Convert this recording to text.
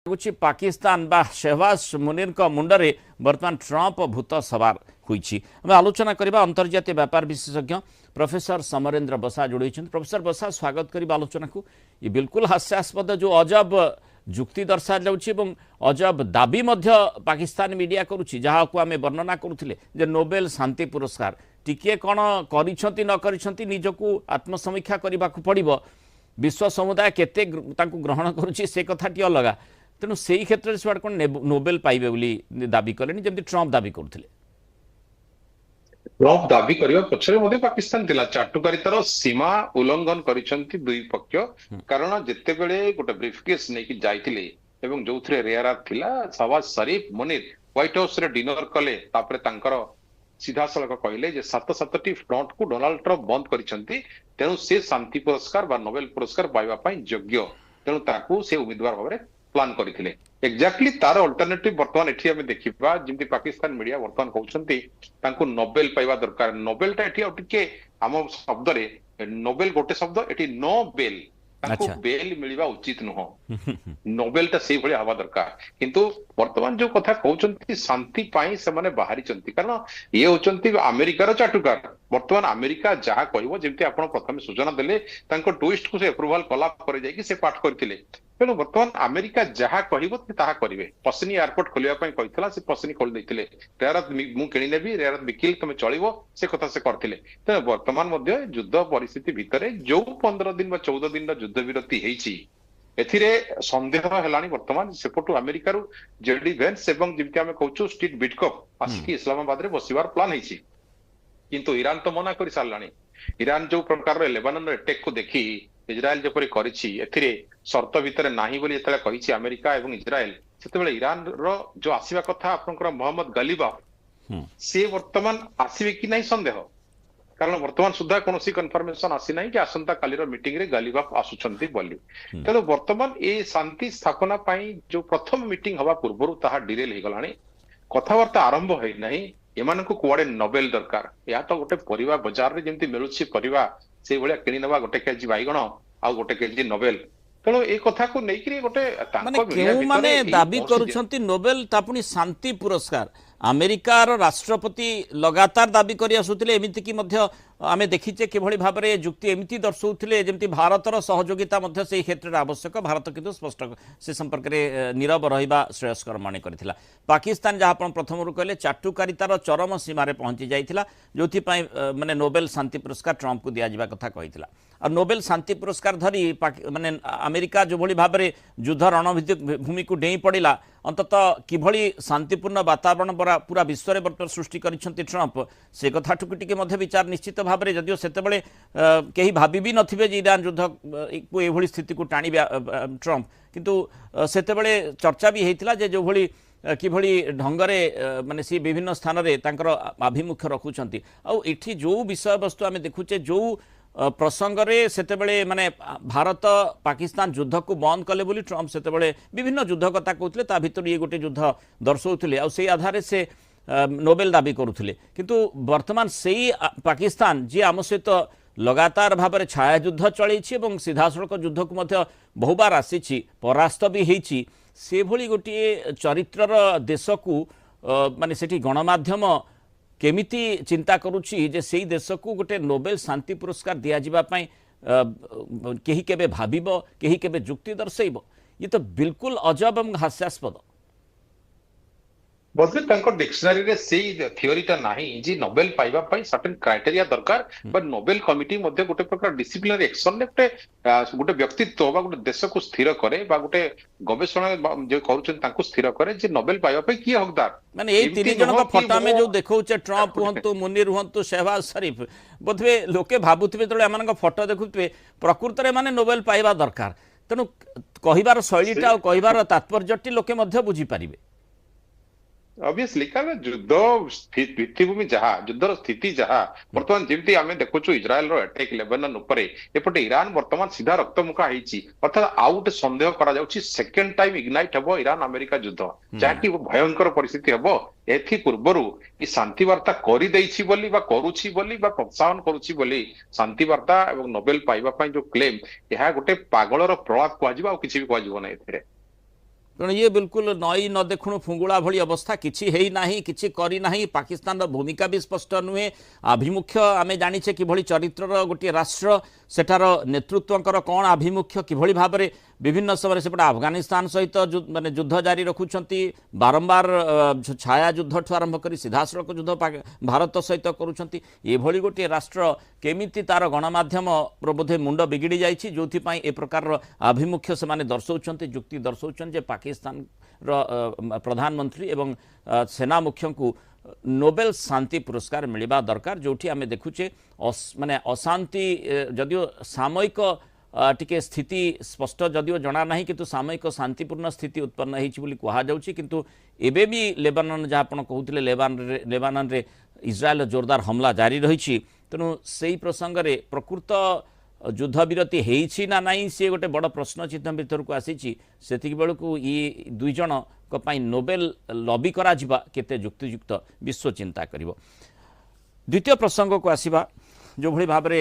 ଲାଗୁଛି ପାକିସ୍ତାନ ବା ଶେହବାଜ ମୁନିରଙ୍କ ମୁଣ୍ଡରେ ବର୍ତ୍ତମାନ ଟ୍ରମ୍ପ ଭୂତ ସବାର ହୋଇଛି। ଆମେ ଆଲୋଚନା କରିବା ଅନ୍ତର୍ଜାତୀୟ ବ୍ୟାପାର ବିଶେଷଜ୍ଞ ପ୍ରଫେସର ସମରେନ୍ଦ୍ର ବସା ଯୋଡ଼ିଛନ୍ତି। ପ୍ରଫେସର ବସା ସ୍ୱାଗତ କରିବା ଆଲୋଚନାକୁ। ଏ ବିଲକୁଲ ହାସ୍ୟାସ୍ପଦ ଯେଉଁ ଅଜବ ଯୁକ୍ତି ଦର୍ଶାଯାଉଛି ଏବଂ ଅଜବ ଦାବି ମଧ୍ୟ ପାକିସ୍ତାନ ମିଡ଼ିଆ କରୁଛି, ଯାହାକୁ ଆମେ ବର୍ଣ୍ଣନା କରୁଥିଲେ ଯେ ନୋବେଲ ଶାନ୍ତି ପୁରସ୍କାର ଟିକିଏ କ'ଣ କରିଛନ୍ତି ନ କରିଛନ୍ତି ନିଜକୁ ଆତ୍ମସମୀକ୍ଷା କରିବାକୁ ପଡ଼ିବ। ବିଶ୍ୱ ସମୁଦାୟ କେତେ ତାଙ୍କୁ ଗ୍ରହଣ କରୁଛି ସେ କଥାଟି ଅଲଗା। ତେଣୁ ସେହି କ୍ଷେତ୍ରରେ ସେ କ'ଣ ନୋବେଲ ପାଇବେ ବୋଲି ଦାବି କଲେଣି, ଯେମିତି ଟ୍ରମ୍ପ ଦାବି କରୁଥିଲେ। ଟ୍ରମ୍ପ ଦାବି କରିବା ପଛରେ ମଧ୍ୟ ପାକିସ୍ତାନ ଥିଲା। ଚାଟୁକାରିତାର ସୀମା ଉଲ୍ଲଂଘନ କରିଛନ୍ତି ଦୁଇ ପକ୍ଷ। କାରଣ ଯେତେବେଳେ ଗୋଟେ ବ୍ରିଫକେସ୍ ନେଇକି ଯାଇଥିଲେ ଏବଂ ଯୋଉଥିରେ ରେୟାରାତ ଥିଲା, ଶହବାଜ ଶରୀଫ ମୁନିର ହ୍ୱାଇଟ୍ ହାଉସରେ ଡିନର କଲେ। ତାପରେ ତାଙ୍କର ସିଧାସଳଖ କହିଲେ ଯେ 7ଟି ଫ୍ରଣ୍ଟକୁ ଡୋନାଲ୍ଡ ଟ୍ରମ୍ପ ବନ୍ଦ କରିଛନ୍ତି, ତେଣୁ ସେ ଶାନ୍ତି ପୁରସ୍କାର ବା ନୋବେଲ ପୁରସ୍କାର ପାଇବା ପାଇଁ ଯୋଗ୍ୟ। ତେଣୁ ତାକୁ ସେ ଉମିଦବାର ଭାବରେ ପ୍ଲାନ୍ କରିଥିଲେ। ଏକ୍ଜାକ୍ଟଲି ତାର ଅଲ୍ଟରନେଟିଭ ବର୍ତ୍ତମାନ ଏଠି ଆମେ ଦେଖିବା, ଯେମିତି ପାକିସ୍ତାନ ମିଡିଆ ବର୍ତ୍ତମାନ କହୁଛନ୍ତି ତାଙ୍କୁ ନୋବେଲ ପାଇବା ଦରକାର। ନୋବେଲଟା ଏଠି ଆଉ ଟିକେ ଆମ ଶବ୍ଦରେ ନୋବେଲ ଗୋଟେ ଶବ୍ଦ, ଏଠି ନୋ ବେଲ, ତାଙ୍କୁ ବେଲ ମିଳିବା ଉଚିତ ନୁହଁ। ନୋବେଲଟା ସେଇଭଳି ହବା ଦରକାର। କିନ୍ତୁ ବର୍ତ୍ତମାନ ଯୋଉ କଥା କହୁଛନ୍ତି ଶାନ୍ତି ପାଇଁ ସେମାନେ ବାହାରିଛନ୍ତି, କାରଣ ଇଏ ହଉଛନ୍ତି ଆମେରିକାର ଚାଟୁକାର। ବର୍ତ୍ତମାନ ଆମେରିକା ଯାହା କହିବ, ଯେମିତି ଆପଣ ପ୍ରଥମେ ସୂଚନା ଦେଲେ ତାଙ୍କ ଟୁଇଷ୍ଟକୁ ସେ ଆପ୍ରୁଭାଲ କଲା ପରେ ଯାଇକି ସେ ପାଠ କରିଥିଲେ। ତେଣୁ ବର୍ତ୍ତମାନ ଆମେରିକା ଯାହା କହିବ ତାହା କରିବେ। ପସନି ଏୟାରପୋର୍ଟ ଖୋଲିବା ପାଇଁ କହିଥିଲା, ସେ ପସନି ଖୋଲି ଦେଇଥିଲେ। ରେୟାରତ ମୁଁ କିଣିନେବି, ରେୟାରତ ବିକିଲେ ତମେ ଚଳିବ, ସେ କଥା ସେ କରିଥିଲେ। ତେଣୁ ବର୍ତ୍ତମାନ ମଧ୍ୟ ଯୁଦ୍ଧ ପରିସ୍ଥିତି ଭିତରେ ଯୋଉ 15 ଦିନ ବା 14 ଦିନର ଯୁଦ୍ଧ ବିରତି ହେଇଛି, ଏଥିରେ ସନ୍ଦେହ ହେଲାଣି ବର୍ତ୍ତମାନ ସେପଟୁ ଆମେରିକାରୁ ଜେଡି ଭେନ୍ସ ଏବଂ ଯେମିତି ଆମେ କହୁଛୁ ଷ୍ଟିଭ ବିଟକଫ୍ ଆସିକି ଇସଲାମାବାଦରେ ବସିବାର ପ୍ଲାନ୍ ହେଇଛି। କିନ୍ତୁ ଇରାନ ତ ମନା କରି ସାରିଲାଣି। ଇରାନ ଯୋଉ ପ୍ରକାରର ଲେବାନନର ଆଟାକକୁ ଦେଖି ଇସ୍ରାଏଲ ଯେପରି କରିଛି, ଏଥିରେ ସର୍ତ୍ତ ଭିତରେ ନାହିଁ ବୋଲି ଯେତେବେଳେ କହିଛି ଆମେରିକା ଏବଂ ଇସ୍ରାଏଲ, ସେତେବେଳେ ଇରାନର ଯୋଉ ଆସିବା କଥା ଆପଣଙ୍କର ମହମ୍ମଦ ଗାଲିବାଫ, ସେ ବର୍ତ୍ତମାନ ଆସିବେ କି ନାହିଁ ସନ୍ଦେହ। କାରଣ ବର୍ତ୍ତମାନ ସୁଦ୍ଧା କୌଣସି କନଫର୍ମେସନ ଆସିନାହିଁ କି ଆସନ୍ତା କାଲିର ମିଟିଂରେ ଗାଲିବାଫ ଆସୁଛନ୍ତି ବୋଲି। ତେଣୁ ବର୍ତ୍ତମାନ ଏ ଶାନ୍ତି ସ୍ଥାପନା ପାଇଁ ଯୋଉ ପ୍ରଥମ ମିଟିଂ ହବା ପୂର୍ବରୁ ତାହା ଡିରେଲ ହେଇଗଲାଣି। କଥାବାର୍ତ୍ତା ଆରମ୍ଭ ହେଇନାହିଁ। ଏମାନଙ୍କୁ କୁଆଡେ ନୋବେଲ ଦରକାର। ଏହା ତ ଗୋଟେ ପରିବା ବଜାରରେ ଯେମିତି ମିଳୁଛି ପରିବା, ସେଇଭଳିଆ କିଣି ନେବା 1 କେଜି ବାଇଗଣ ଆଉ 1 କେଜି ନୋବେଲ। ତେଣୁ ଏ କଥାକୁ ନେଇକରି ଗୋଟେ କେଉଁମାନେ ଦାବି କରୁଛନ୍ତି ନୋବେଲ, ତା ପୁଣି ଶାନ୍ତି ପୁରସ୍କାର। ଆମେରିକାର ରାଷ୍ଟ୍ରପତି ଲଗାତାର ଦାବି କରି ଆସୁଥିଲେ। ଏମିତିକି ମଧ୍ୟ ଆମେ ଦେଖିଛେ କିଭଳି ଭାବରେ ଯୁକ୍ତି ଏମିତି ଦର୍ଶାଉଥିଲେ ଯେମିତି ଭାରତର ସହଯୋଗିତା ମଧ୍ୟ ସେହି କ୍ଷେତ୍ରରେ ଆବଶ୍ୟକ। ଭାରତ କିନ୍ତୁ ସ୍ପଷ୍ଟ ସେ ସମ୍ପର୍କରେ ନୀରବ ରହିବା ଶ୍ରେୟସ୍କର ମନେ କରିଥିଲା। ପାକିସ୍ତାନ, ଯାହା ଆପଣ ପ୍ରଥମରୁ କହିଲେ, ଚାଟୁକାରିତାର ଚରମ ସୀମାରେ ପହଞ୍ଚି ଯାଇଥିଲା, ଯେଉଁଥିପାଇଁ ମାନେ ନୋବେଲ ଶାନ୍ତି ପୁରସ୍କାର ଟ୍ରମ୍ପକୁ ଦିଆଯିବା କଥା କହିଥିଲା। ଆଉ ନୋବେଲ ଶାନ୍ତି ପୁରସ୍କାର ଧରି ମାନେ ଆମେରିକା ଯେଭଳି ଭାବରେ ଯୁଦ୍ଧ ରଣଭୂମିକୁ ଡେଇଁ ପଡ଼ିଲା, ଅନ୍ତତଃ କିଭଳି ଶାନ୍ତିପୂର୍ଣ୍ଣ ବାତାବରଣ ପୁରା ବିଶ୍ୱରେ ବର୍ତ୍ତମାନ ସୃଷ୍ଟି କରିଛନ୍ତି ଟ୍ରମ୍ପ, ସେ କଥାଟିକୁ ଟିକେ ମଧ୍ୟ ବିଚାର ନିଶ୍ଚିତ ଭାବରେ, ଯଦିଓ ସେତେବେଳେ କେହି ଭାବି ବି ନଥିବେ ଯେ ଇରାନ ଯୁଦ୍ଧକୁ ଏଭଳି ସ୍ଥିତିକୁ ଟାଣିବେ ଟ୍ରମ୍ପ, କିନ୍ତୁ ସେତେବେଳେ ଚର୍ଚ୍ଚା ବି ହେଇଥିଲା ଯେ ଯେଉଁଭଳି କିଭଳି ଢଙ୍ଗରେ ମାନେ ସେ ବିଭିନ୍ନ ସ୍ଥାନରେ ତାଙ୍କର ଆଭିମୁଖ୍ୟ ରଖୁଛନ୍ତି। ଆଉ ଏଠି ଯେଉଁ ବିଷୟବସ୍ତୁ ଆମେ ଦେଖୁଛେ, ଯେଉଁ ପ୍ରସଙ୍ଗରେ ସେତେବେଳେ ମାନେ ଭାରତ ପାକିସ୍ତାନ ଯୁଦ୍ଧକୁ ବନ୍ଦ କଲେ ବୋଲି ଟ୍ରମ୍ପ ସେତେବେଳେ ବିଭିନ୍ନ ଯୁଦ୍ଧ କଥା କହୁଥିଲେ, ତା ଭିତରୁ ଇଏ ଗୋଟେ ଯୁଦ୍ଧ ଦର୍ଶାଉଥିଲେ। ଆଉ ସେଇ ଆଧାରରେ ସେ ନୋବେଲ ଦାବି କରୁଥିଲେ। କିନ୍ତୁ ବର୍ତ୍ତମାନ ସେଇ ପାକିସ୍ତାନ ଯିଏ ଆମ ସହିତ ଲଗାତାର ଭାବରେ ଛାୟାଯୁଦ୍ଧ ଚଳେଇଛି ଏବଂ ସିଧାସଳଖ ଯୁଦ୍ଧକୁ ମଧ୍ୟ ବହୁବାର ଆସିଛି, ପରାସ୍ତ ବି ହେଇଛି, ସେଭଳି ଗୋଟିଏ ଚରିତ୍ରର ଦେଶକୁ ମାନେ ସେଠି ଗଣମାଧ୍ୟମ କେମିତି ଚିନ୍ତା କରୁଛି ଯେ ସେଇ ଦେଶକୁ ଗୋଟେ ନୋବେଲ ଶାନ୍ତି ପୁରସ୍କାର ଦିଆଯିବା ପାଇଁ କେହି କେବେ ଭାବିବ, କେହି କେବେ ଯୁକ୍ତି ଦର୍ଶାଇବ? ଇଏ ତ ବିଲକୁଲ ଅଜବ ଏବଂ ହାସ୍ୟାସ୍ପଦ। ବୋଧେ ତାଙ୍କ ଡିକ୍ସନାରୀରେ ସେଇ ଥିଓରିଟା ନାହିଁ ଯେ ନୋବେଲ ପାଇବା ପାଇଁ ସର୍ଟେନ କ୍ରାଇଟେରିଆ ଦରକାର। ବା ନୋବେଲ କମିଟି ମଧ୍ୟ ଗୋଟେ ପ୍ରକାର ଡିସିପ୍ଲିନାରୀ ଏକ୍ସନରେ ଗୋଟେ ବ୍ୟକ୍ତିତ୍ୱ ବା ଗୋଟେ ଦେଶକୁ ସ୍ଥିର କରେ ବା ଗୋଟେ ଗବେଷଣା ଯୋଉ କରୁଛନ୍ତି ତାଙ୍କୁ ସ୍ଥିର କରେ ଯେ ନୋବେଲ ପାଇବା ପାଇଁ କିଏ ହକଦାର। ମାନେ ଏଇ 3 ଜଣଙ୍କ ଫଟୋ ଆମେ ଯୋଉ ଦେଖଉଛେ, ଟ୍ରମ୍ପ ହୁଅନ୍ତୁ, ମୁନିର ହୁଅନ୍ତୁ, ଶେହବାଜ ଶରୀଫ, ବୋଧହୁଏ ଲୋକେ ଭାବୁଥିବେ ଯେତେବେଳେ ଏମାନଙ୍କ ଫଟୋ ଦେଖୁଥିବେ ପ୍ରକୃତରେ ମାନେ ନୋବେଲ ପାଇବା ଦରକାର। ତେଣୁ କହିବାର ଶୈଳୀଟା ଆଉ କହିବାର ତାତ୍ପର୍ଯ୍ୟଟି ଲୋକେ ମଧ୍ୟ ବୁଝିପାରିବେ। ଅବଭିୟସଲି, କାରଣ ଯୁଦ୍ଧ ଭିତ୍ତିଭୂମି ଯାହା, ଯୁଦ୍ଧର ସ୍ଥିତି ଯାହା, ବର୍ତ୍ତମାନ ଯେମିତି ଆମେ ଦେଖୁଛୁ ଇସ୍ରାଏଲର ଆଟାକ ଲେବାନନ ଉପରେ, ଏପଟେ ଇରାନ ବର୍ତ୍ତମାନ ସିଧା ରକ୍ତମୁଖା ହେଇଛି। ଅର୍ଥାତ୍ ଆଉ ଗୋଟେ ସନ୍ଦେହ କରାଯାଉଛି ସେକେଣ୍ଡ ଟାଇମ ଇଗ୍ନାଇଟ ହେବ ଇରାନ ଆମେରିକା ଯୁଦ୍ଧ, ଯାହାକି ଭୟଙ୍କର ପରିସ୍ଥିତି ହେବ। ଏଥି ପୂର୍ବରୁ ଏ ଶାନ୍ତି ବାର୍ତ୍ତା କରିଦେଇଛି ବୋଲି ବା କରୁଛି ବୋଲି ବା ପ୍ରୋତ୍ସାହନ କରୁଛି ବୋଲି ଶାନ୍ତି ବାର୍ତ୍ତା ଏବଂ ନୋବେଲ ପାଇବା ପାଇଁ ଯୋଉ କ୍ଲେମ, ଏହା ଗୋଟେ ପାଗଳର ପ୍ରଳାପ କୁହାଯିବ, ଆଉ କିଛି ବି କୁହାଯିବ ନାହିଁ ଏଥିରେ। ତେଣୁ ଇଏ ବିଲକୁଲ ନଈ ନ ଦେଖୁଣୁ ଫୁଙ୍ଗୁଳା ଭଳି ଅବସ୍ଥା, କିଛି ହେଇନାହିଁ, କିଛି କରିନାହିଁ। ପାକିସ୍ତାନର ଭୂମିକା ବି ସ୍ପଷ୍ଟ ନୁହେଁ। ଆଭିମୁଖ୍ୟ ଆମେ ଜାଣିଛେ କିଭଳି ଚରିତ୍ରର ଗୋଟିଏ ରାଷ୍ଟ୍ର, ସେଠାର ନେତୃତ୍ୱଙ୍କର କ'ଣ ଆଭିମୁଖ୍ୟ, କିଭଳି ଭାବରେ ବିଭିନ୍ନ ସମୟରେ ସେପଟେ ଆଫଗାନିସ୍ତାନ ସହିତ ମାନେ ଯୁଦ୍ଧ ଜାରି ରଖୁଛନ୍ତି, ବାରମ୍ବାର ଛାୟା ଯୁଦ୍ଧଠୁ ଆରମ୍ଭ କରି ସିଧାସଳଖ ଯୁଦ୍ଧ ଭାରତ ସହିତ କରୁଛନ୍ତି। ଏଭଳି ଗୋଟିଏ ରାଷ୍ଟ୍ର କେମିତି ତାର ଗଣମାଧ୍ୟମ ବୋଧେ ମୁଣ୍ଡ ବିଗିଡ଼ି ଯାଇଛି, ଯେଉଁଥିପାଇଁ ଏ ପ୍ରକାରର ଆଭିମୁଖ୍ୟ ସେମାନେ ଦର୍ଶାଉଛନ୍ତି, ଯୁକ୍ତି ଦର୍ଶାଉଛନ୍ତି ଯେ ପାକିସ୍ତାନର ପ୍ରଧାନମନ୍ତ୍ରୀ ଏବଂ ସେନା ମୁଖ୍ୟଙ୍କୁ ନୋବେଲ ଶାନ୍ତି ପୁରସ୍କାର ମିଳିବା ଦରକାର, ଯେଉଁଠି ଆମେ ଦେଖୁଛେ ମାନେ ଅଶାନ୍ତି ଯଦିଓ ସାମୟିକ ଟିକେ ସ୍ଥିତି ସ୍ପଷ୍ଟ ଯଦିଓ ଜଣା ନାହିଁ, କିନ୍ତୁ ସାମୟିକ ଶାନ୍ତିପୂର୍ଣ୍ଣ ସ୍ଥିତି ଉତ୍ପନ୍ନ ହୋଇଛି ବୋଲି କୁହାଯାଉଛି। କିନ୍ତୁ ଏବେ ବି ଲେବାନନ, ଯାହା ଆପଣ କହୁଥିଲେ, ଲେବାନନରେ ଇସ୍ରାଏଲର ଜୋରଦାର ହମଲା ଜାରି ରହିଛି। ତେଣୁ ସେହି ପ୍ରସଙ୍ଗରେ ପ୍ରକୃତ ଯୁଦ୍ଧବିରତି ହେଇଛି ନା ନାହିଁ, ସିଏ ଗୋଟେ ବଡ଼ ପ୍ରଶ୍ନଚିହ୍ନ ଭିତରକୁ ଆସିଛି। ସେତିକି ବେଳକୁ ଇ ଦୁଇ ଜଣଙ୍କ ପାଇଁ ନୋବେଲ ଲବି କରାଯିବା କେତେ ଯୁକ୍ତିଯୁକ୍ତ ବିଶ୍ୱ ଚିନ୍ତା କରିବ। ଦ୍ୱିତୀୟ ପ୍ରସଙ୍ଗକୁ ଆସିବା, ଯେଉଁଭଳି ଭାବରେ